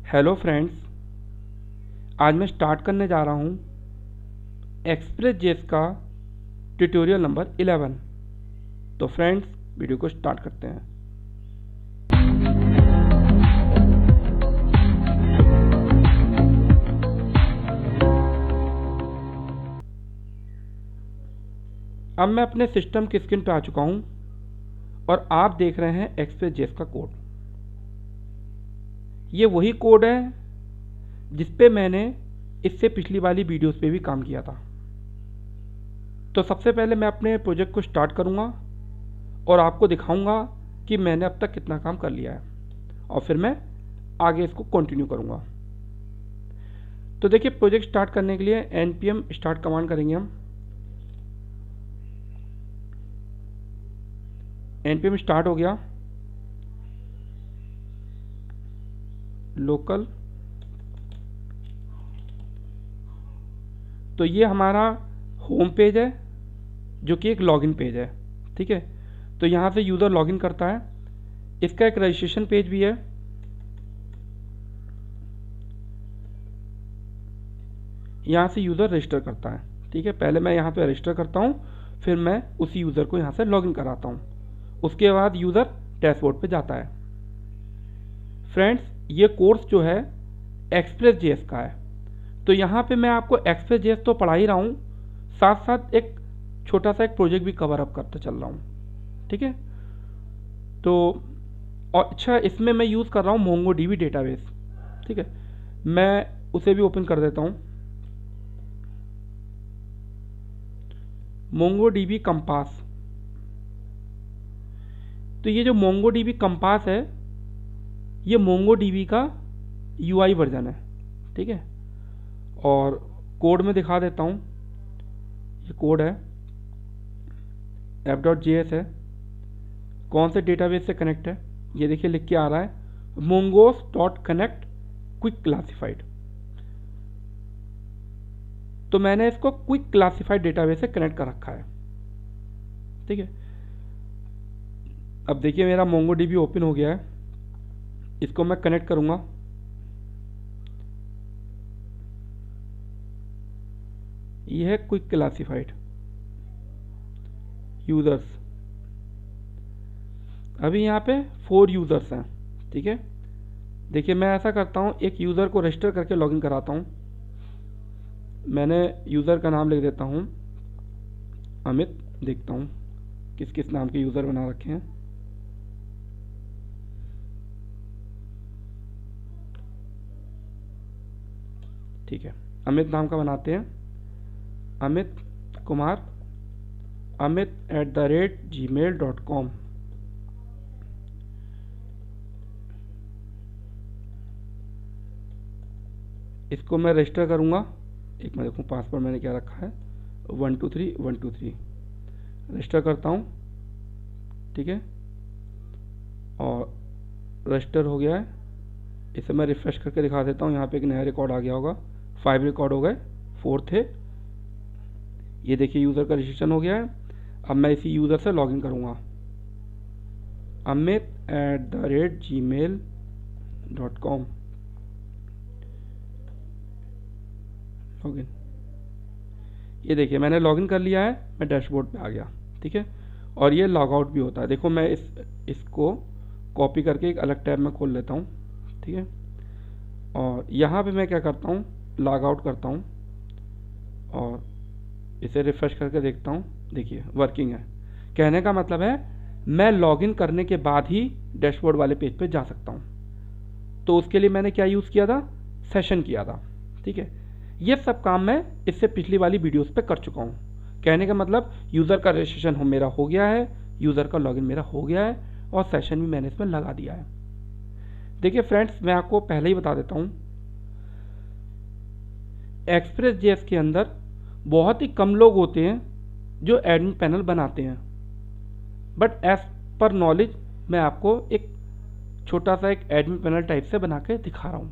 Hello friends, आज मैं start करने जा रहा हूँ एक्सप्रेस.जेएस का ट्यूटोरियल नंबर 11। तो फ्रेंड्स, वीडियो को स्टार्ट करते हैं। अब मैं अपने सिस्टम की स्क्रीन पर आ चुका हूँ और आप देख रहे हैं एक्सप्रेस.जेएस का कोड। ये वही कोड है जिस पे मैंने इससे पिछली वाली वीडियोस पे भी काम किया था। तो सबसे पहले मैं अपने प्रोजेक्ट को स्टार्ट करूँगा और आपको दिखाऊंगा कि मैंने अब तक कितना काम कर लिया है, और फिर मैं आगे इसको कंटिन्यू करूँगा। तो देखिए, प्रोजेक्ट स्टार्ट करने के लिए npm स्टार्ट कमांड करेंगे हम। npm स्टार्ट हो गया। लोकल, तो ये हमारा होम पेज है जो कि एक लॉगिन पेज है। ठीक है, तो यहाँ से यूज़र लॉगिन करता है। इसका एक रजिस्ट्रेशन पेज भी है। यहाँ से यूज़र रजिस्टर करता है। ठीक है, पहले मैं यहाँ पे रजिस्टर करता हूँ, फिर मैं उसी यूज़र को यहाँ से लॉगिन कराता हूँ। उसके बाद यूज़र डैशबोर्ड पे जाता है। फ्रेंड्स, ये कोर्स जो है एक्सप्रेस.जेएस का है, तो यहाँ पे मैं आपको एक्सप्रेस.जेएस तो पढ़ा ही रहा हूँ, साथ साथ एक छोटा सा एक प्रोजेक्ट भी कवर अप करते चल रहा हूँ। ठीक है, तो और अच्छा, इसमें मैं यूज़ कर रहा हूँ मोंगोडीबी डेटाबेस। ठीक है, मैं उसे भी ओपन कर देता हूँ। MongoDB compass. तो ये जो मोंगोडीबी कंपास है, ये मोंगोडीबी का यूआई वर्जन है। ठीक है, और कोड में दिखा देता हूँ। ये कोड है, app.js है। कौन से डेटाबेस से कनेक्ट है, ये देखिए लिख के आ रहा है mongoose.connect क्विक क्लासिफाइड। तो मैंने इसको क्विक क्लासिफाइड डेटाबेस से कनेक्ट कर रखा है। ठीक है, अब देखिए मेरा मोंगोडीबी ओपन हो गया है। इसको मैं कनेक्ट करूंगा। ये है क्विक क्लासिफाइड यूजर्स। अभी यहाँ पे 4 यूजर्स हैं। ठीक है, देखिए मैं ऐसा करता हूँ, एक यूज़र को रजिस्टर करके लॉगिन कराता हूँ। मैंने यूज़र का नाम लिख देता हूँ अमित। देखता हूँ किस किस नाम के यूज़र बना रखे हैं। ठीक है, अमित नाम का बनाते हैं, अमित कुमार, amit@gmail.com। इसको मैं रजिस्टर करूँगा। एक मैं देखूँ पासवर्ड मैंने क्या रखा है, 123123। रजिस्टर करता हूँ। ठीक है, और रजिस्टर हो गया है। इसे मैं रिफ्रेश करके दिखा देता हूँ। यहाँ पे एक नया रिकॉर्ड आ गया होगा। 5 रिकॉर्ड हो गए, 4 थे। ये देखिए यूज़र का रजिस्ट्रेशन हो गया है। अब मैं इसी यूज़र से लॉगिन करूँगा, amit@gmail.com। लॉगिन। ये देखिए मैंने लॉगिन कर लिया है, मैं डैशबोर्ड पे आ गया। ठीक है, और ये लॉग आउट भी होता है। देखो मैं इसको कॉपी करके एक अलग टैब में खोल लेता हूँ। ठीक है, और यहाँ पे मैं क्या करता हूँ, लॉग आउट करता हूँ और इसे रिफ्रेश करके देखता हूँ। देखिए वर्किंग है। कहने का मतलब है मैं लॉगिन करने के बाद ही डैशबोर्ड वाले पेज पे जा सकता हूँ। तो उसके लिए मैंने क्या यूज़ किया था, सेशन किया था। ठीक है, ये सब काम मैं इससे पिछली वाली वीडियोस पे कर चुका हूँ। कहने का मतलब यूज़र का रजिस्ट्रेशन मेरा हो गया है, यूज़र का लॉगिन मेरा हो गया है, और सेशन भी मैंने इसमें लगा दिया है। देखिए फ्रेंड्स, मैं आपको पहले ही बता देता हूँ, एक्सप्रेस.जेएस के अंदर बहुत ही कम लोग होते हैं जो एडमिन पैनल बनाते हैं, बट एज पर नॉलेज मैं आपको एक छोटा सा एक एडमिन पैनल टाइप से बना के दिखा रहा हूँ।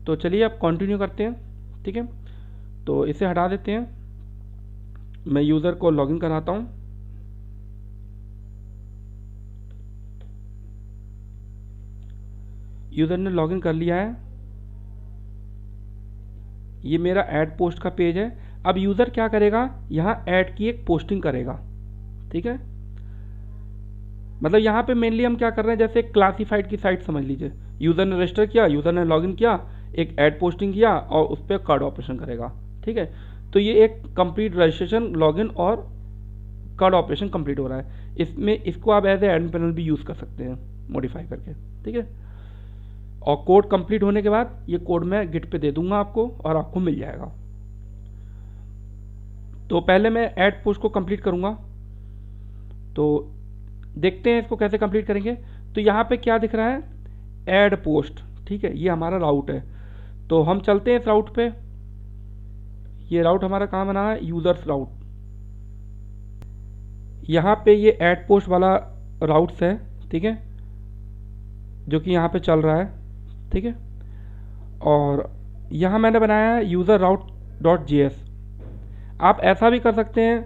तो चलिए अब कंटिन्यू करते हैं। ठीक है, तो इसे हटा देते हैं। मैं यूज़र को लॉगिन कराता हूँ। यूज़र ने लॉगिन कर लिया है, ये मेरा ऐड पोस्ट का पेज है। अब यूज़र क्या करेगा, यहाँ ऐड की एक पोस्टिंग करेगा, ठीक है। मतलब यहाँ पे मेनली हम क्या कर रहे हैं, जैसे क्लासिफाइड की साइट समझ लीजिए, यूज़र ने रजिस्टर किया, यूज़र ने लॉगिन किया, एक ऐड पोस्टिंग किया और उस पर कार्ड ऑपरेशन करेगा, ठीक है। तो ये एक कंप्लीट रजिस्ट्रेशन, लॉगिन और कार्ड ऑपरेशन कंप्लीट हो रहा है। इसमें इसको आप एज ए एडमिन पैनल भी यूज़ कर सकते हैं मॉडिफाई करके, ठीक है। और कोड कंप्लीट होने के बाद ये कोड मैं गिट पे दे दूंगा आपको और आपको मिल जाएगा। तो पहले मैं ऐड पोस्ट को कंप्लीट करूंगा, तो देखते हैं इसको कैसे कंप्लीट करेंगे। तो यहाँ पे क्या दिख रहा है, ऐड पोस्ट, ठीक है, ये हमारा राउट है। तो हम चलते हैं इस राउट पे। ये राउट हमारा कहाँ बना है, यूजर्स राउट। यहाँ पे ये ऐड पोस्ट वाला राउट्स है, ठीक है, जो कि यहाँ पे चल रहा है, ठीक है। और यहाँ मैंने बनाया है यूज़र राउट डॉट JS। आप ऐसा भी कर सकते हैं,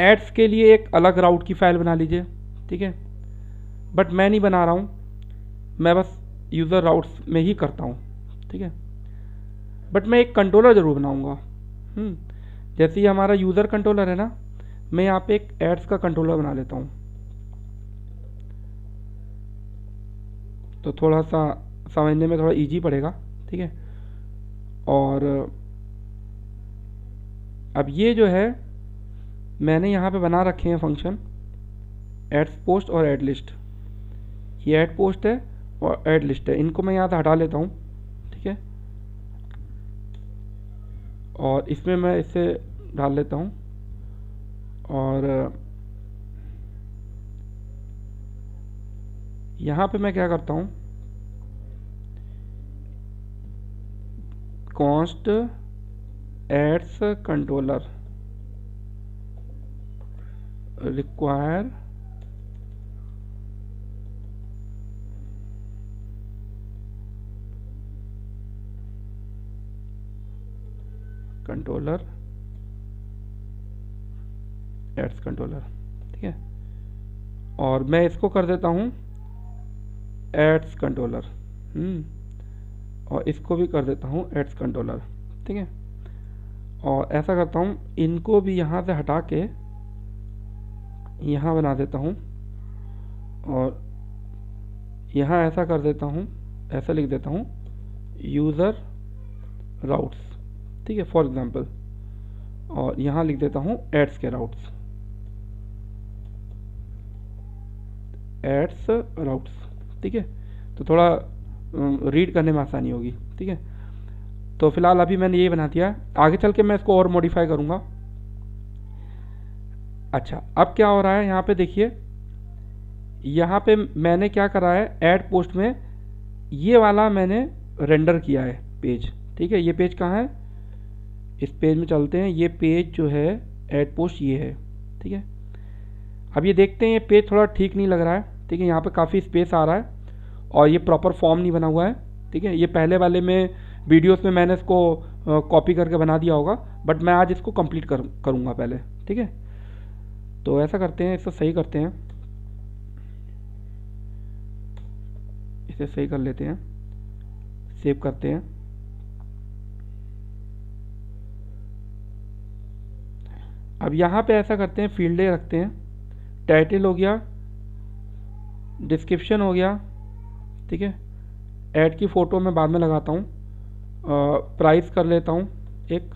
एड्स के लिए एक अलग राउट की फाइल बना लीजिए, ठीक है। बट मैं नहीं बना रहा हूँ, मैं बस यूज़र राउट्स में ही करता हूँ, ठीक है। बट मैं एक कंट्रोलर ज़रूर बनाऊँगा। जैसे ये हमारा यूज़र कंट्रोलर है ना, मैं यहाँ पे एक एड्स का कंट्रोलर बना लेता हूँ। तो थोड़ा सा समझने में थोड़ा इजी पड़ेगा, ठीक है। और अब ये जो है मैंने यहाँ पे बना रखे हैं फंक्शन एड्स पोस्ट और ऐड लिस्ट। ये ऐड पोस्ट है और ऐड लिस्ट है, इनको मैं यहाँ से हटा लेता हूँ, ठीक है। और इसमें मैं इसे डाल लेता हूँ और यहाँ पे मैं क्या करता हूँ, const adds controller require controller adds controller, ठीक है। और मैं इसको कर देता हूँ एड्स कंट्रोलर, और इसको भी कर देता हूँ एड्स कंट्रोलर, ठीक है। और ऐसा करता हूँ, इनको भी यहाँ से हटा के यहाँ बना देता हूँ और यहाँ ऐसा कर देता हूँ, ऐसा लिख देता हूँ यूज़र राउट्स, ठीक है, फॉर एग्जांपल। और यहाँ लिख देता हूँ एड्स के राउट्स, एड्स राउट्स, ठीक है। तो थोड़ा रीड करने में आसानी होगी, ठीक है। तो फिलहाल अभी मैंने ये बना दिया, आगे चल के मैं इसको और मॉडिफाई करूँगा। अच्छा, अब क्या हो रहा है, यहाँ पे देखिए, यहाँ पे मैंने क्या करा है, ऐड पोस्ट में ये वाला मैंने रेंडर किया है पेज, ठीक है। ये पेज कहाँ है, इस पेज में चलते हैं। ये पेज जो है ऐड पोस्ट ये है, ठीक है। अब ये देखते हैं, ये पेज थोड़ा ठीक नहीं लग रहा है, ठीक है। यहाँ पे काफ़ी स्पेस आ रहा है और ये प्रॉपर फॉर्म नहीं बना हुआ है, ठीक है। ये पहले वाले में वीडियोस में मैंने इसको कॉपी करके बना दिया होगा, बट मैं आज इसको कंप्लीट करूँगा पहले, ठीक है। तो ऐसा करते हैं, इसको सही करते हैं, इसे सही कर लेते हैं, सेव करते हैं। अब यहाँ पे ऐसा करते हैं, फील्डें रखते हैं, टाइटल हो गया, डिस्क्रिप्शन हो गया, ठीक है। ऐड की फ़ोटो मैं बाद में लगाता हूँ, प्राइस कर लेता हूँ एक,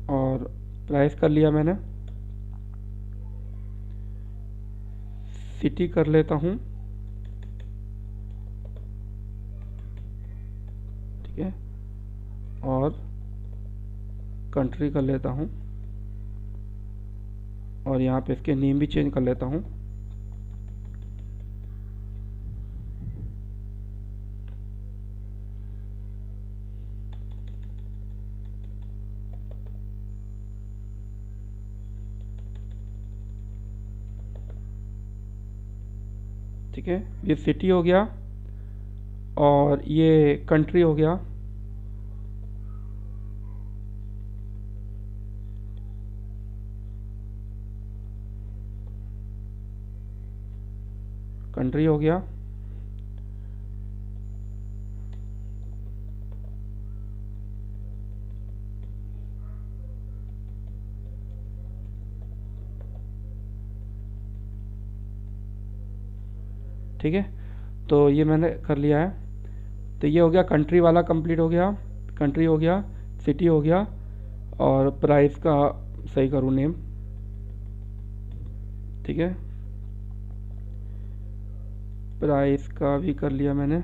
और प्राइस कर लिया मैंने, सिटी कर लेता हूँ, ठीक है। और कंट्री कर लेता हूँ और यहाँ पे इसके नेम भी चेंज कर लेता हूँ। ठीक है, ये सिटी हो गया और ये कंट्री हो गया, कंट्री हो गया, ठीक है। तो ये मैंने कर लिया है। तो ये हो गया कंट्री वाला कंप्लीट हो गया, कंट्री हो गया, सिटी हो गया, और प्राइस का सही करूँ नेम, ठीक है, प्राइस का भी कर लिया मैंने।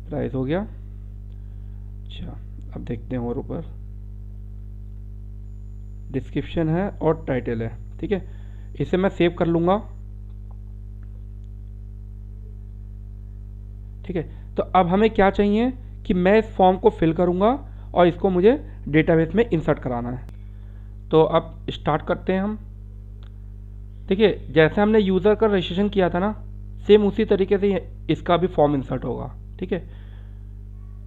प्राइस हो गया। अच्छा, अब देखते हैं और ऊपर डिस्क्रिप्शन है और टाइटल है, ठीक है। इसे मैं सेव कर लूँगा, ठीक है। तो अब हमें क्या चाहिए कि मैं इस फॉर्म को फिल करूँगा और इसको मुझे डेटाबेस में इंसर्ट कराना है। तो अब स्टार्ट करते हैं हम। देखिए, जैसे हमने यूज़र का रजिस्ट्रेशन किया था ना, सेम उसी तरीके से इसका भी फॉर्म इंसर्ट होगा, ठीक है।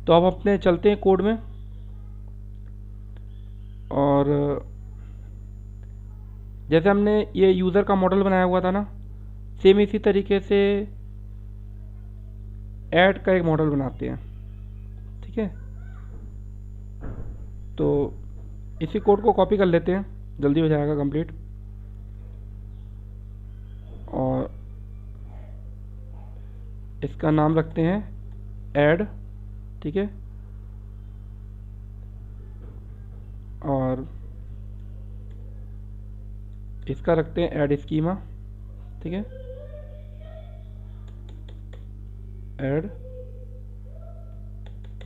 तो अब अपने चलते हैं कोड में, और जैसे हमने ये यूज़र का मॉडल बनाया हुआ था ना, सेम इसी तरीके से ऐड का एक मॉडल बनाते हैं, ठीक है। तो इसी कोड को कॉपी कर लेते हैं, जल्दी हो जाएगा कंप्लीट। और इसका नाम रखते हैं ऐड, ठीक है। और इसका रखते हैं ऐड स्कीमा, ठीक है, add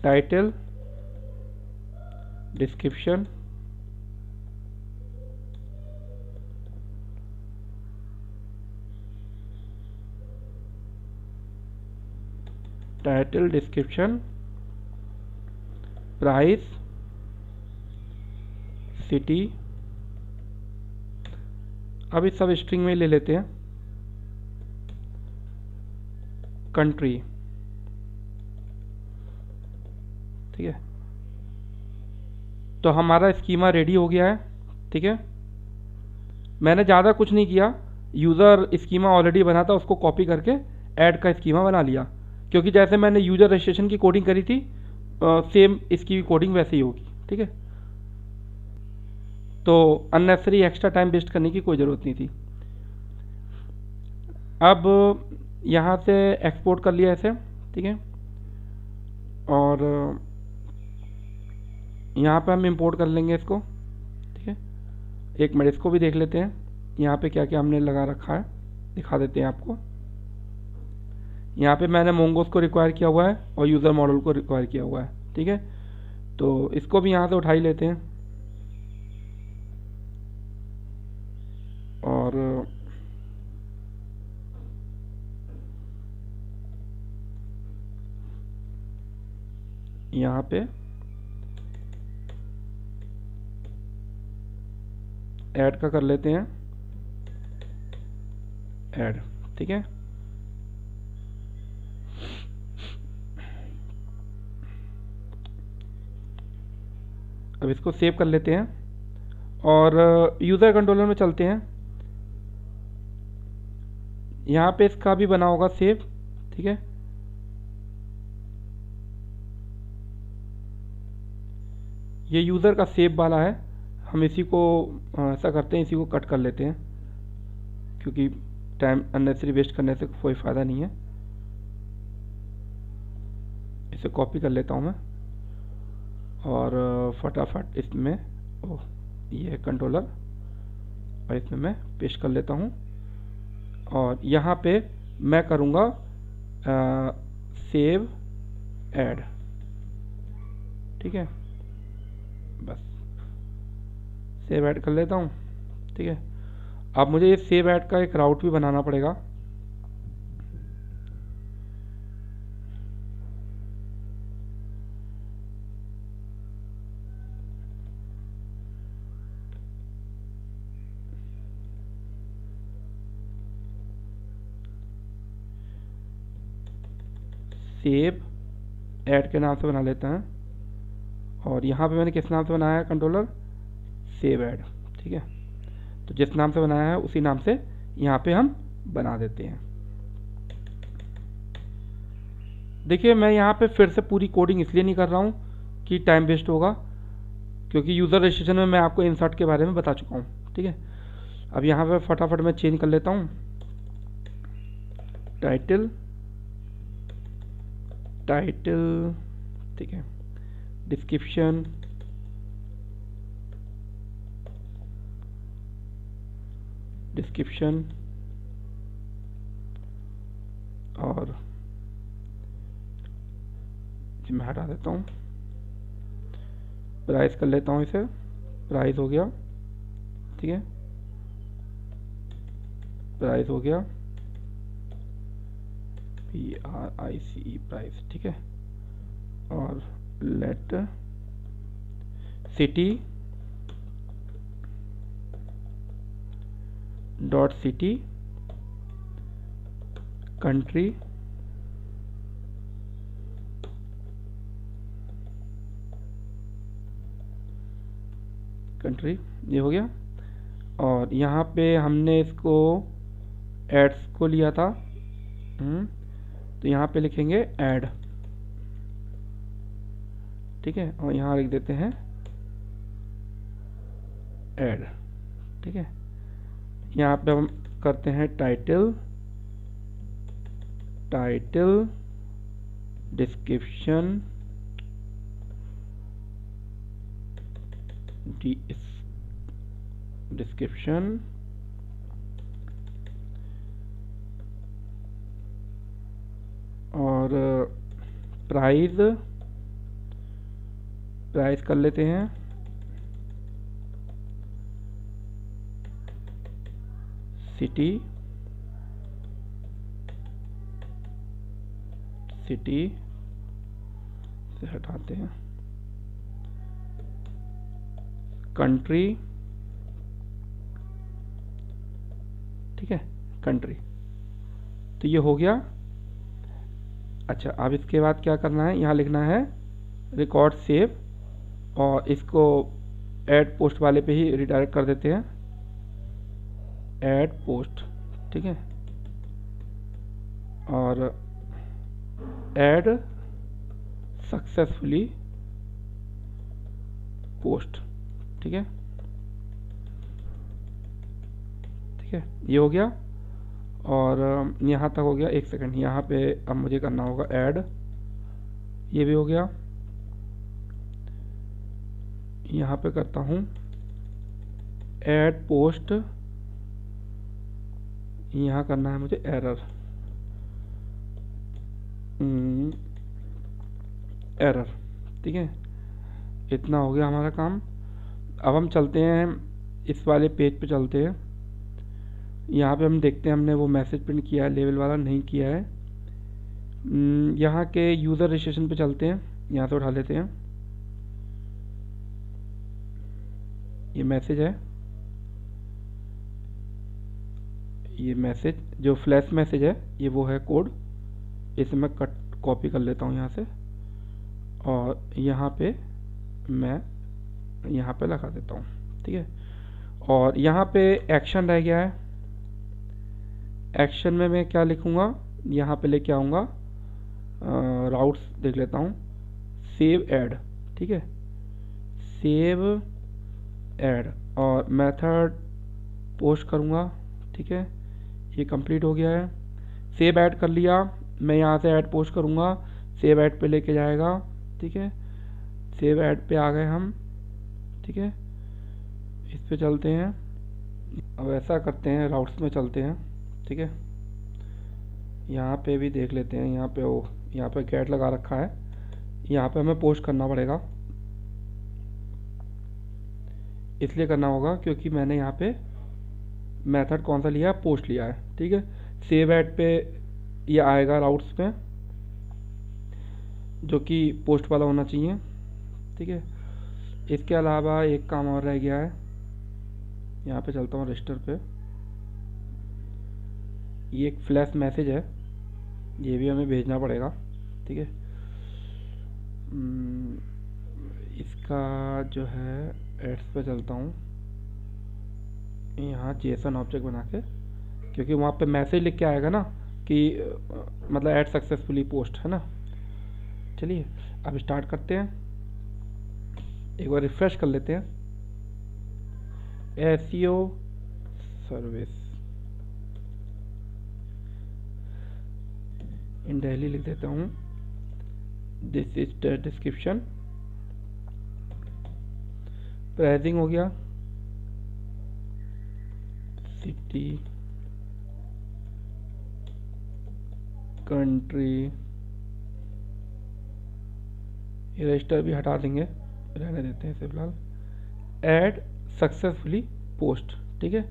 title description title description price city. अब इस सब स्ट्रिंग में ले लेते हैं कंट्री, ठीक है। तो हमारा स्कीमा रेडी हो गया है, ठीक है। मैंने ज़्यादा कुछ नहीं किया, यूज़र स्कीमा ऑलरेडी बना था, उसको कॉपी करके ऐड का स्कीमा बना लिया, क्योंकि जैसे मैंने यूज़र रजिस्ट्रेशन की कोडिंग करी थी, सेम इसकी कोडिंग वैसे ही होगी, ठीक है। तो अननेसेसरी एक्स्ट्रा टाइम वेस्ट करने की कोई ज़रूरत नहीं थी। अब यहाँ से एक्सपोर्ट कर लिया ऐसे, ठीक है। और यहाँ पे हम इंपोर्ट कर लेंगे इसको, ठीक है। एक मिनट इसको भी देख लेते हैं, यहाँ पे क्या क्या हमने लगा रखा है, दिखा देते हैं आपको। यहाँ पे मैंने मोंगोस को रिक्वायर किया हुआ है और यूज़र मॉडल को रिक्वायर किया हुआ है, ठीक है। तो इसको भी यहाँ से उठा ही लेते हैं। और यहाँ पे ऐड का कर लेते हैं ऐड, ठीक है। अब इसको सेव कर लेते हैं और यूज़र कंट्रोलर में चलते हैं। यहाँ पे इसका भी बना होगा सेव, ठीक है। ये यूज़र का सेव वाला है, हम इसी को ऐसा करते हैं, इसी को कट कर लेते हैं, क्योंकि टाइम अननेसेसरी वेस्ट करने से कोई फ़ायदा नहीं है। इसे कॉपी कर लेता हूँ मैं और फटाफट इसमें, ओह ये है कंट्रोलर, और इसमें मैं पेस्ट कर लेता हूँ। और यहाँ पे मैं करूँगा सेव ऐड, ठीक है। बस सेव ऐड कर लेता हूँ, ठीक है। अब मुझे ये सेव ऐड का एक राउट भी बनाना पड़ेगा। सेव ऐड के नाम से बना लेते हैं और यहाँ पे मैंने किस नाम से बनाया है कंट्रोलर, सेव ऐड, ठीक है। तो जिस नाम से बनाया है उसी नाम से यहाँ पे हम बना देते हैं। देखिए मैं यहाँ पे फिर से पूरी कोडिंग इसलिए नहीं कर रहा हूँ कि टाइम वेस्ट होगा, क्योंकि यूज़र रजिस्ट्रेशन में मैं आपको इंसर्ट के बारे में बता चुका हूँ, ठीक है। अब यहाँ पे फटाफट मैं चेंज कर लेता हूँ, टाइटल, ठीक है, डिस्क्रिप्शन, और मैं हटा देता हूँ, प्राइस कर लेता हूँ इसे, प्राइस हो गया, ठीक है, प्राइस हो गया, PRICE प्राइस, ठीक है। और let city dot city country ये हो गया। और यहाँ पे हमने इसको एड्स को लिया था, तो यहाँ पे लिखेंगे ऐड, ठीक है, और यहाँ लिख देते हैं ऐड, ठीक है। यहाँ पे हम करते हैं टाइटल, डिस्क्रिप्शन, और प्राइस कर लेते हैं, सिटी से हटाते हैं, कंट्री, ठीक है, कंट्री। तो ये हो गया। अच्छा अब इसके बाद क्या करना है, यहाँ लिखना है रिकॉर्ड सेव, और इसको ऐड पोस्ट वाले पे ही रिडायरेक्ट कर देते हैं, ऐड पोस्ट, ठीक है, और ऐड सक्सेसफुली पोस्ट, ठीक है, ये हो गया। और यहाँ तक हो गया, एक सेकंड, यहाँ पे अब मुझे करना होगा ऐड, ये भी हो गया। यहाँ पे करता हूँ ऐड पोस्ट, यहाँ करना है मुझे एरर, ठीक है, इतना हो गया हमारा काम। अब हम चलते हैं इस वाले पेज पे, चलते हैं, यहाँ पे हम देखते हैं हमने वो मैसेज प्रिंट किया है, लेवल वाला नहीं किया है। यहाँ के यूज़र रजिस्ट्रेशन पे चलते हैं, यहाँ से उठा लेते हैं, ये मैसेज है, ये मैसेज जो फ्लैश मैसेज है, ये वो है कोड, इसे मैं कॉपी कर लेता हूँ यहाँ से, और यहाँ पे मैं यहाँ पे लगा देता हूँ, ठीक है। और यहाँ पे एक्शन रह गया है, एक्शन में मैं क्या लिखूँगा, यहाँ पे लेके आऊँगा, राउट्स देख लेता हूँ, सेव ऐड, ठीक है, सेव ऐड, और मेथड पोस्ट करूँगा, ठीक है, ये कंप्लीट हो गया है। सेव ऐड कर लिया, मैं यहाँ से ऐड पोस्ट करूँगा, सेव ऐड पे लेके जाएगा, ठीक है, सेव ऐड पे आ गए हम, ठीक है। इस पे चलते हैं, अब ऐसा करते हैं, राउट्स में चलते हैं, ठीक है, यहाँ पे भी देख लेते हैं, यहाँ पे वो यहाँ पे गेट लगा रखा है, यहाँ पे हमें पोस्ट करना पड़ेगा, इसलिए करना होगा क्योंकि मैंने यहाँ पे मेथड कौन सा लिया है, पोस्ट लिया है, ठीक है। सेव ऐड पे ये आएगा राउट्स पे, जो कि पोस्ट वाला होना चाहिए, ठीक है। इसके अलावा एक काम और रह गया है, यहाँ पे चलता हूँ रजिस्टर पे, ये एक फ्लैश मैसेज है, ये भी हमें भेजना पड़ेगा, ठीक है। इसका जो है एड्स पे चलता हूँ, यहाँ जेसन ऑब्जेक्ट बना के, क्योंकि वहाँ पे मैसेज लिख के आएगा ना कि मतलब ऐड सक्सेसफुली पोस्ट, है ना। चलिए अब स्टार्ट करते हैं, एक बार रिफ्रेश कर लेते हैं। एसईओ सर्विस इन दिल्ली लिख देता हूँ, this is the description. Pricing हो गया, सिटी, कंट्री, ये रजिस्टर भी हटा देंगे, रहने देते हैं इसे फिलहाल। ऐड सक्सेसफुली पोस्ट, ठीक है।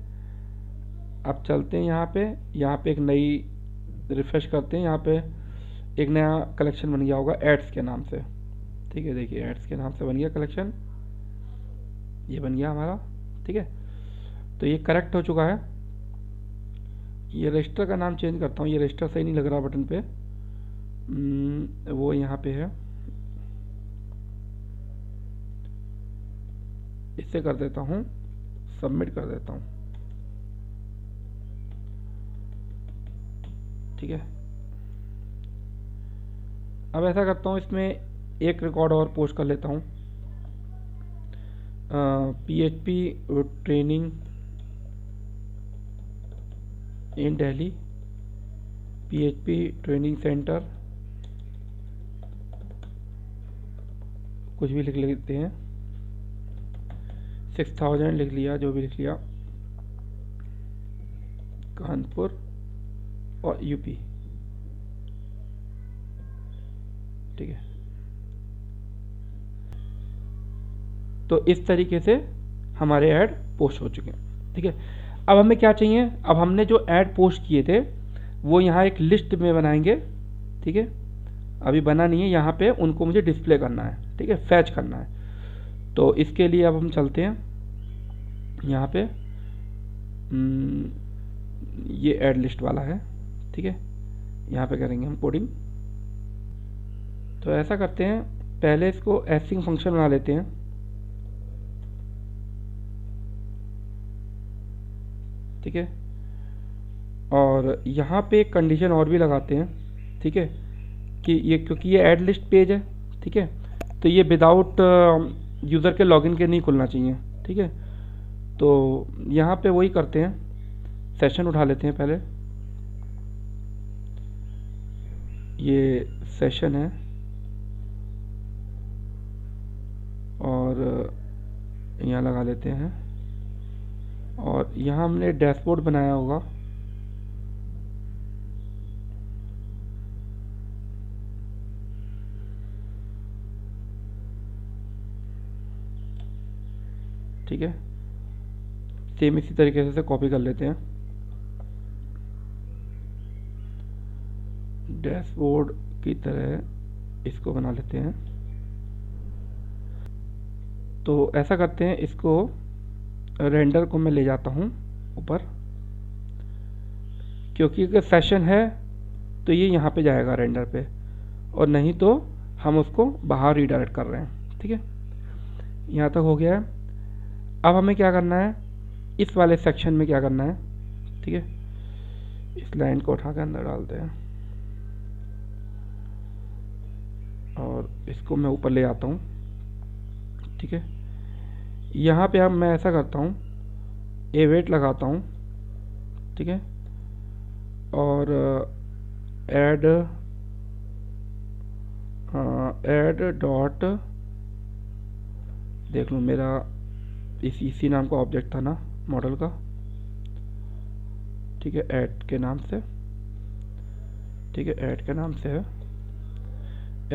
अब चलते हैं यहाँ पे एक नई, रिफ्रेश करते हैं, यहाँ पे एक नया कलेक्शन बन गया होगा एड्स के नाम से, ठीक है। देखिए एड्स के नाम से बन गया कलेक्शन, ये बन गया हमारा, ठीक है। तो ये करेक्ट हो चुका है। ये रजिस्टर का नाम चेंज करता हूँ, ये रजिस्टर सही नहीं लग रहा बटन पे, वो यहाँ पे है, इससे कर देता हूँ, सबमिट कर देता हूँ, ठीक है। अब ऐसा करता हूँ, इसमें एक रिकॉर्ड और पोस्ट कर लेता हूँ, PHP training in Delhi, PHP training centre, कुछ भी लिख लेते हैं, 6000 लिख लिया, जो भी लिख लिया, कानपुर और यूपी, ठीक है। तो इस तरीके से हमारे ऐड पोस्ट हो चुके हैं, ठीक है। अब हमें क्या चाहिए, अब हमने जो ऐड पोस्ट किए थे वो यहाँ एक लिस्ट में बनाएंगे, ठीक है। अभी बना नहीं है, यहाँ पे उनको मुझे डिस्प्ले करना है, ठीक है, फैच करना है। तो इसके लिए अब हम चलते हैं यहाँ पे, ये ऐड लिस्ट वाला है, ठीक है। यहाँ पे करेंगे हम कोडिंग। तो ऐसा करते हैं, पहले इसको एसिंग फंक्शन बना लेते हैं, ठीक है। और यहाँ पे एक कंडीशन और भी लगाते हैं, ठीक है, कि ये क्योंकि ये ऐड लिस्ट पेज है, ठीक है, तो ये विदाउट यूज़र के लॉगिन के नहीं खुलना चाहिए, ठीक है। तो यहाँ पे वही करते हैं, सेशन उठा लेते हैं पहले, ये सेशन है और यहाँ लगा लेते हैं, और यहाँ हमने डैशबोर्ड बनाया होगा, ठीक है। सेम इसी तरीके से कॉपी कर लेते हैं, डैशबोर्ड की तरह इसको बना लेते हैं। तो ऐसा करते हैं, इसको रेंडर को मैं ले जाता हूँ ऊपर, क्योंकि अगर सेशन है तो ये यहाँ पे जाएगा रेंडर पे, और नहीं तो हम उसको बाहर रीडायरेक्ट कर रहे हैं, ठीक है। यहाँ तक हो गया है। अब हमें क्या करना है, इस वाले सेक्शन में क्या करना है, ठीक है। इस लाइन को उठा के अंदर डालते हैं और इसको मैं ऊपर ले आता हूँ, ठीक है। यहाँ पे अब मैं ऐसा करता हूँ, एवेट लगाता हूँ, ठीक है, और ऐड डॉट, देख लो मेरा इसी नाम का ऑब्जेक्ट था ना मॉडल का, ठीक है, ऐड के नाम से, ठीक है, ऐड के नाम से है,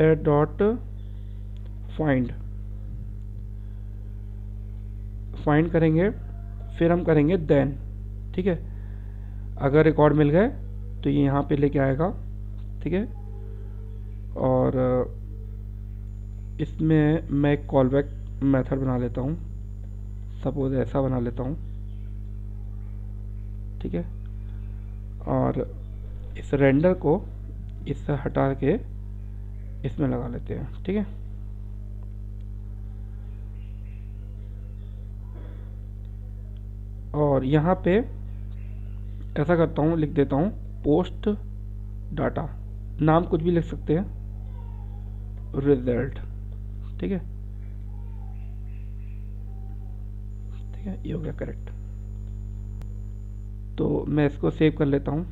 ऐड डॉट फाइंड, फाइंड करेंगे, फिर हम करेंगे देन, ठीक है। अगर रिकॉर्ड मिल गए तो ये यहाँ पे लेके आएगा, ठीक है। और इसमें मैं एक कॉल बैक मेथड बना लेता हूँ, सपोज ऐसा बना लेता हूँ, ठीक है। और इस रेंडर को इससे हटा के इसमें लगा लेते हैं, ठीक है। और यहाँ पे ऐसा करता हूँ, लिख देता हूँ पोस्ट डाटा, नाम कुछ भी लिख सकते हैं, रिजल्ट। ठीक है, ठीक है, ये हो गया करेक्ट। तो मैं इसको सेव कर लेता हूँ,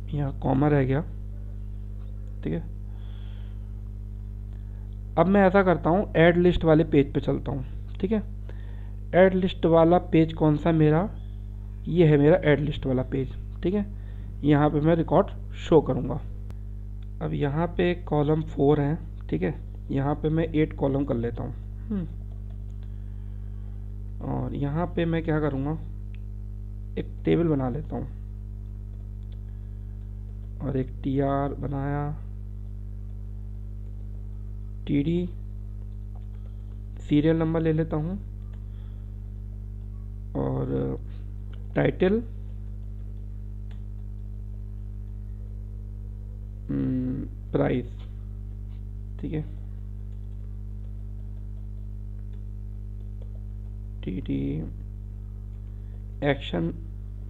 यहाँ कॉमा रह गया। ठीक है, अब मैं ऐसा करता हूँ, ऐड लिस्ट वाले पेज पे चलता हूँ। ठीक है, ऐड लिस्ट वाला पेज कौन सा मेरा, ये है मेरा ऐड लिस्ट वाला पेज। ठीक है, यहाँ पे मैं रिकॉर्ड शो करूँगा। अब यहाँ पे कॉलम 4 है। ठीक है, यहाँ पे मैं 8 कॉलम कर लेता हूँ। और यहाँ पे मैं क्या करूँगा, एक टेबल बना लेता हूँ और एक TR बनाया, TD, सीरियल नंबर ले लेता हूँ और टाइटल, प्राइस। ठीक है, TD एक्शन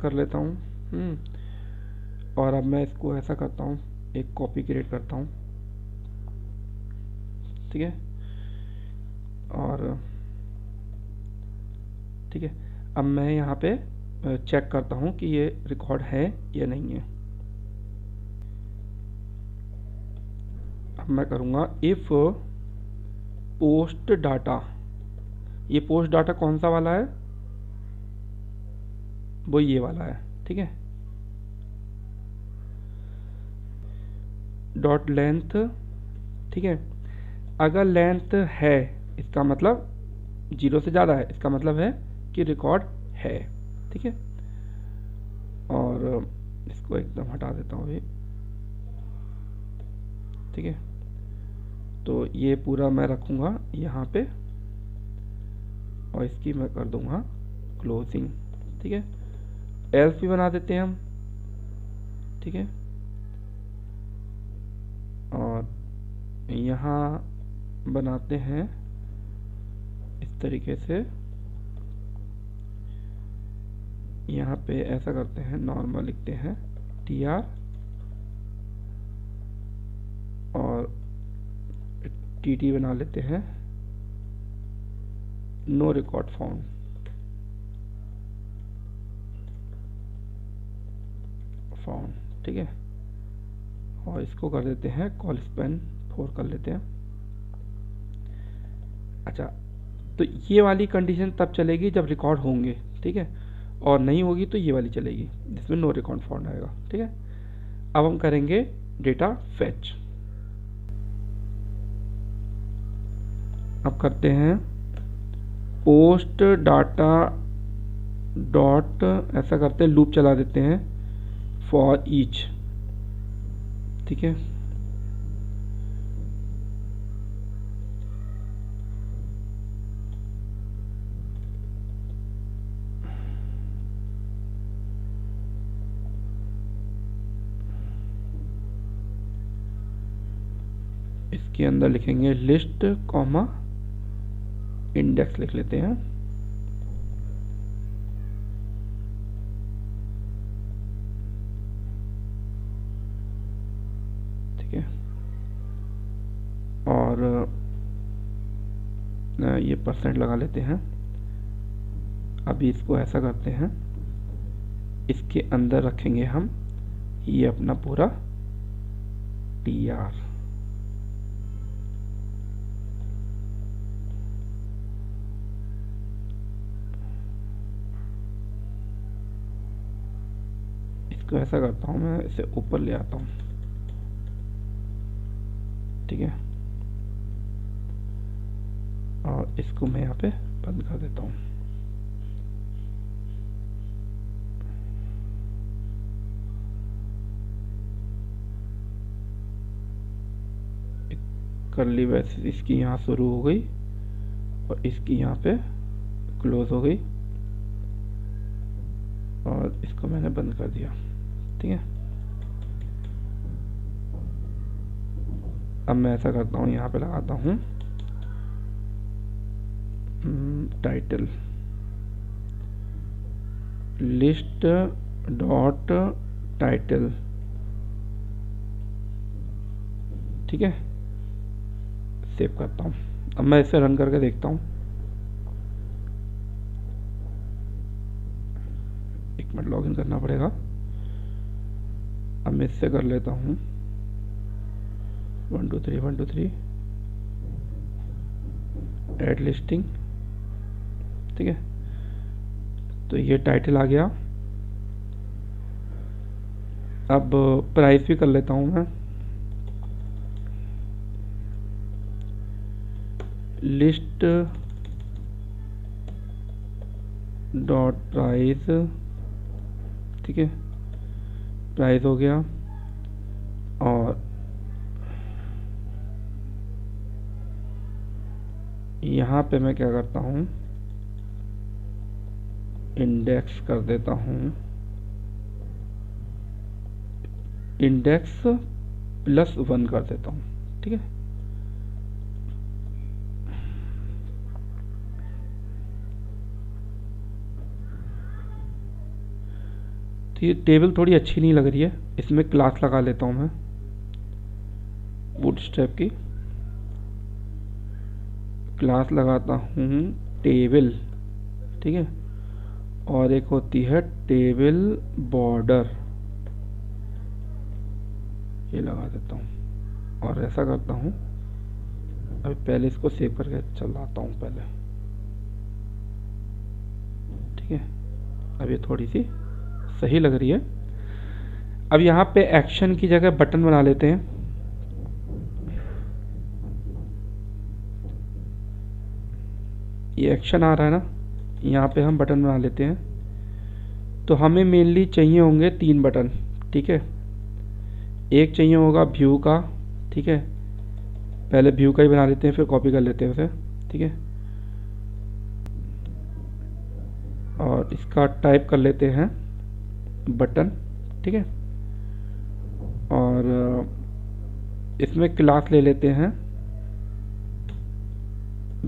कर लेता हूँ। और अब मैं इसको ऐसा करता हूँ, एक कॉपी क्रिएट करता हूँ। ठीक है, और ठीक है, अब मैं यहाँ पे चेक करता हूँ कि ये रिकॉर्ड है या नहीं है। अब मैं करूँगा इफ़ पोस्ट डाटा, ये पोस्ट डाटा कौन सा वाला है, वो ये वाला है। ठीक है, डॉट लेंथ। ठीक है, अगर लेंथ है इसका मतलब 0 से ज़्यादा है, इसका मतलब है कि रिकॉर्ड है। ठीक है, और इसको एकदम हटा देता हूँ अभी। ठीक है, तो ये पूरा मैं रखूँगा यहाँ पे और इसकी मैं कर दूँगा क्लोजिंग। ठीक है, एल्स भी बना देते हैं हम। ठीक है, और यहाँ बनाते हैं इस तरीके से, यहाँ पे ऐसा करते हैं, नॉर्मल लिखते हैं TR और TT बना लेते हैं, नो रिकॉर्ड फाउंड। ठीक है, और इसको कर देते हैं कॉल स्पेन 4 कर लेते हैं। अच्छा, तो ये वाली कंडीशन तब चलेगी जब रिकॉर्ड होंगे। ठीक है, और नहीं होगी तो ये वाली चलेगी जिसमें नो रिकॉर्ड फाउंड आएगा। ठीक है, अब हम करेंगे डेटा फेच। अब करते हैं पोस्ट डाटा डॉट, ऐसा करते हैं लूप चला देते हैं फॉर ईच। ठीक है, इसके अंदर लिखेंगे लिस्ट कॉमा इंडेक्स लिख लेते हैं। ठीक है, और ये % लगा लेते हैं। अभी इसको ऐसा करते हैं, इसके अंदर रखेंगे हम ये अपना पूरा TR। इसको ऐसा करता हूँ, मैं इसे ऊपर ले आता हूँ। ठीक है, और इसको मैं यहाँ पे बंद कर देता हूँ। कर्ली ब्रैकेट इसकी यहाँ शुरू हो गई और इसकी यहाँ पे क्लोज हो गई और इसको मैंने बंद कर दिया। ठीक है, अब मैं ऐसा करता हूँ, यहाँ पे लगाता हूँ टाइटल। लिस्ट डॉट टाइटल, ठीक है, सेव करता हूँ। अब मैं इसे रन करके देखता हूँ। एक मिनट, लॉगिन करना पड़ेगा। अब मैं इससे कर लेता हूँ 1 2 3 1 2 3 ऐड लिस्टिंग, ठीक है। तो ये टाइटल आ गया। अब प्राइस भी कर लेता हूँ मैं, लिस्ट डॉट प्राइस, ठीक है, प्राइस हो गया। और यहाँ पे मैं क्या करता हूँ, इंडेक्स कर देता हूँ, इंडेक्स +1 कर देता हूँ, ठीक है। तो ये टेबल थोड़ी अच्छी नहीं लग रही है, इसमें क्लास लगा लेता हूँ मैं बूटस्ट्रैप की। क्लास लगाता हूँ टेबल, ठीक है, और एक होती है टेबल बॉर्डर, ये लगा देता हूँ। और ऐसा करता हूँ, अभी पहले इसको सेव करके चलाता हूँ पहले, ठीक है। अब ये थोड़ी सी सही लग रही है। अब यहाँ पे एक्शन की जगह बटन बना लेते हैं। ये एक्शन आ रहा है ना, यहाँ पे हम बटन बना लेते हैं। तो हमें मेनली चाहिए होंगे 3 बटन, ठीक है। एक चाहिए होगा व्यू का, ठीक है, पहले व्यू का ही बना लेते हैं, फिर कॉपी कर लेते हैं उसे, ठीक है। और इसका टाइप कर लेते हैं बटन, ठीक है। और इसमें क्लास ले लेते हैं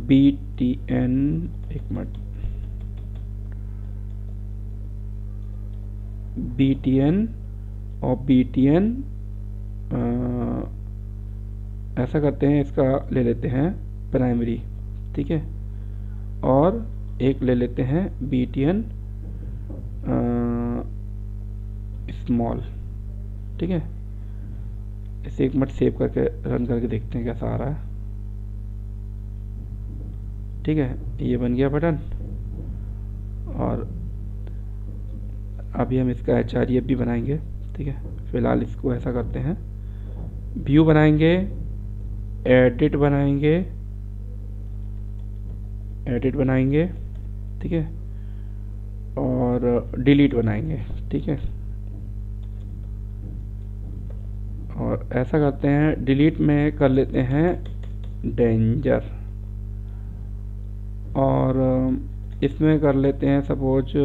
BTN, एक मिनट, BTN और BTN ऐसा करते हैं, इसका ले लेते हैं प्राइमरी, ठीक है। और एक ले लेते हैं BTN स्मॉल, ठीक है। इसे एक मिनट सेव करके रन करके देखते हैं कैसा आ रहा है, ठीक है। ये बन गया बटन। और अभी हम इसका HREF भी बनाएंगे, ठीक है। फिलहाल इसको ऐसा करते हैं, व्यू बनाएंगे, एडिट बनाएंगे, ठीक है, और डिलीट बनाएंगे, ठीक है। और ऐसा करते हैं, डिलीट में कर लेते हैं डेंजर, और इसमें कर लेते हैं सपोज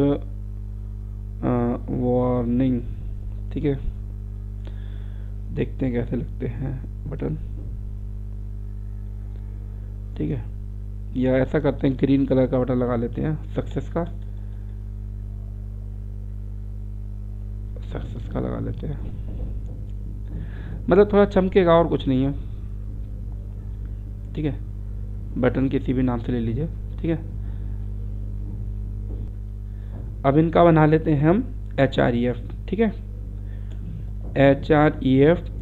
वार्निंग, ठीक है। देखते हैं कैसे लगते हैं बटन, ठीक है। या ऐसा करते हैं, ग्रीन कलर का बटन लगा लेते हैं, सक्सेस का लगा लेते हैं, मतलब थोड़ा चमकेगा और कुछ नहीं है, ठीक है। बटन किसी भी नाम से ले लीजिए, ठीक है। अब इनका बना लेते हैं हम HREF, ठीक है।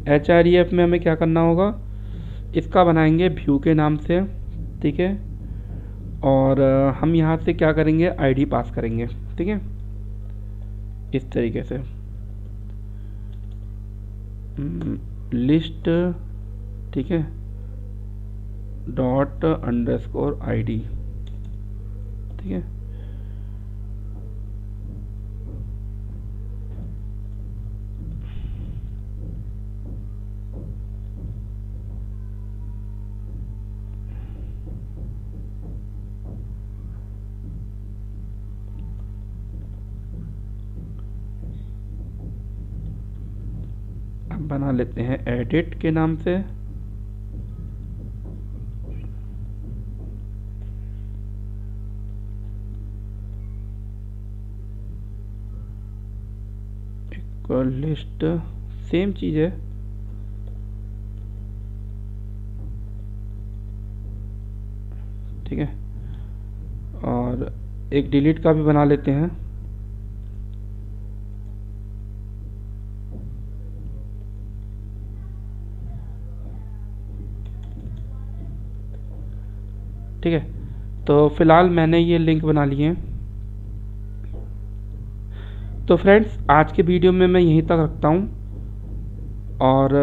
HREF में हमें क्या करना होगा, इसका बनाएंगे व्यू के नाम से, ठीक है। और हम यहाँ से क्या करेंगे, ID पास करेंगे, ठीक है, इस तरीके से लिस्ट, ठीक है, ._ID, ठीक है। अब बना लेते हैं एडिट के नाम से, लिस्ट सेम चीज़ है, ठीक है। और एक डिलीट का भी बना लेते हैं। ठीक है, तो फिलहाल मैंने ये लिंक बना लिए हैं। तो फ्रेंड्स आज के वीडियो में मैं यहीं तक रखता हूँ। और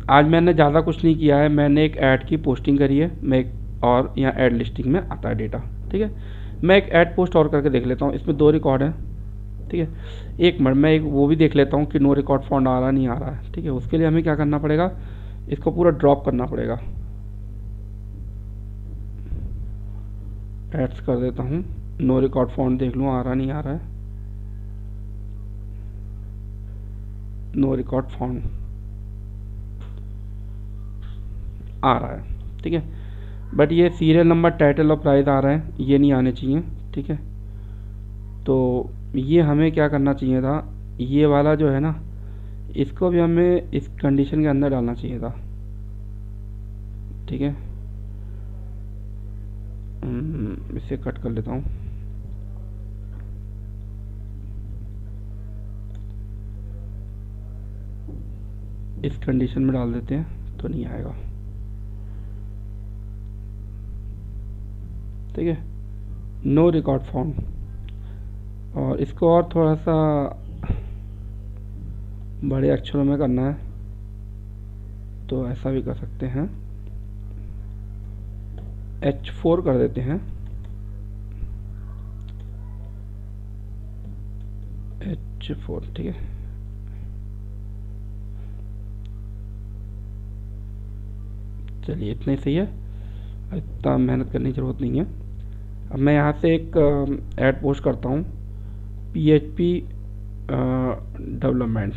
आज मैंने ज़्यादा कुछ नहीं किया है, मैंने एक ऐड की पोस्टिंग करी है। और यहाँ ऐड लिस्टिंग में आता है डेटा, ठीक है। मैं एक ऐड पोस्ट और करके देख लेता हूँ। इसमें 2 रिकॉर्ड हैं, ठीक है। एक मिनट, मैं एक वो भी देख लेता हूँ कि नो रिकॉर्ड फाउंड आ रहा नहीं आ रहा है, ठीक है। उसके लिए हमें क्या करना पड़ेगा, इसको पूरा ड्रॉप करना पड़ेगा। एड्स कर देता हूँ, नो रिकॉर्ड फाउंड देख लूँ आ रहा नहीं आ रहा है। नो रिकॉर्ड फाउंड आ रहा है, ठीक है। बट ये सीरियल नंबर, टाइटल और प्राइस आ रहा है, ये नहीं आने चाहिए, ठीक है। तो ये हमें क्या करना चाहिए था, ये वाला जो है ना, इसको भी हमें इस कंडीशन के अंदर डालना चाहिए था, ठीक है। इसे कट कर लेता हूँ। इस कंडीशन में डाल देते हैं तो नहीं आएगा, ठीक है। No record found. और इसको और थोड़ा सा बड़े अक्षरों में करना है तो ऐसा भी कर सकते हैं, H4 कर देते हैं, H4, ठीक है। चलिए इतना ही सही है, इतना मेहनत करने की ज़रूरत नहीं है। अब मैं यहाँ से एक ऐड पोस्ट करता हूँ, PHP development,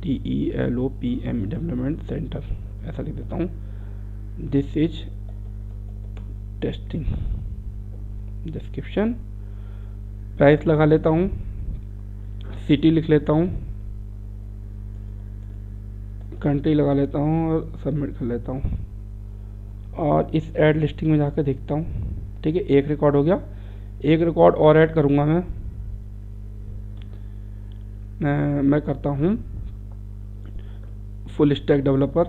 DELOPM development centre, ऐसा लिख देता हूँ। This is testing description, price लगा लेता हूँ, सिटी लिख लेता हूँ, कंट्री लगा लेता हूँ और सबमिट कर लेता हूँ। और इस ऐड लिस्टिंग में जाकर देखता हूँ, ठीक है। एक रिकॉर्ड हो गया, एक रिकॉर्ड और ऐड करूँगा मैं करता हूँ full stack developer,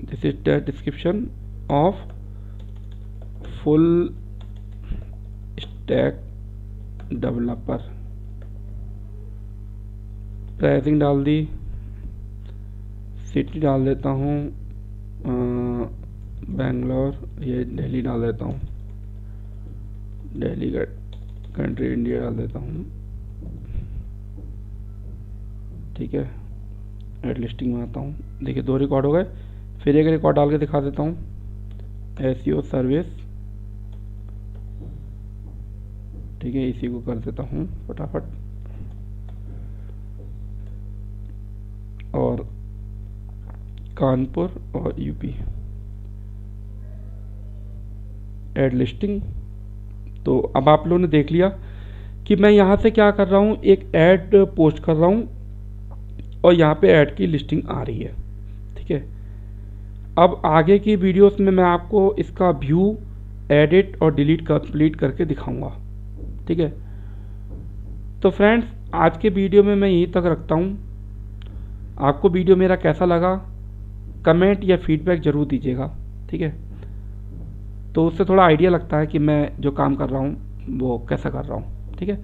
this is the description of full stack developer. Pricing डाल दी, सिटी डाल देता हूँ बेंगलोर, ये दिल्ली डाल देता हूँ, दिल्ली का कंट्री इंडिया डाल देता हूँ, ठीक है। एड लिस्टिंग में आता हूँ, देखिए 2 रिकॉर्ड हो गए। फिर एक रिकॉर्ड डाल के दिखा देता हूँ, SEO सर्विस, ठीक है। इसी को कर देता हूँ फटाफट। और कानपुर और यूपी, एड लिस्टिंग। तो अब आप लोगों ने देख लिया कि मैं यहाँ से क्या कर रहा हूँ, एक ऐड पोस्ट कर रहा हूँ और यहाँ पे ऐड की लिस्टिंग आ रही है, ठीक है। अब आगे की वीडियोस में मैं आपको इसका व्यू, एडिट और डिलीट कंप्लीट करके दिखाऊंगा, ठीक है। तो फ्रेंड्स आज के वीडियो में मैं यहीं तक रखता हूँ। आपको वीडियो मेरा कैसा लगा कमेंट या फीडबैक ज़रूर दीजिएगा, ठीक है। तो उससे थोड़ा आइडिया लगता है कि मैं जो काम कर रहा हूँ वो कैसा कर रहा हूँ, ठीक है।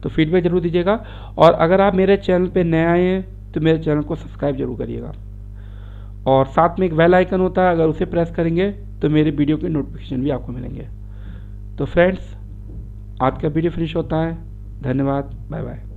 तो फीडबैक ज़रूर दीजिएगा। और अगर आप मेरे चैनल पे नए आए हैं तो मेरे चैनल को सब्सक्राइब जरूर करिएगा। और साथ में एक बेल आइकन होता है, अगर उसे प्रेस करेंगे तो मेरे वीडियो के नोटिफिकेशन भी आपको मिलेंगे। तो फ्रेंड्स आज का वीडियो फिनिश होता है। धन्यवाद, बाय बाय।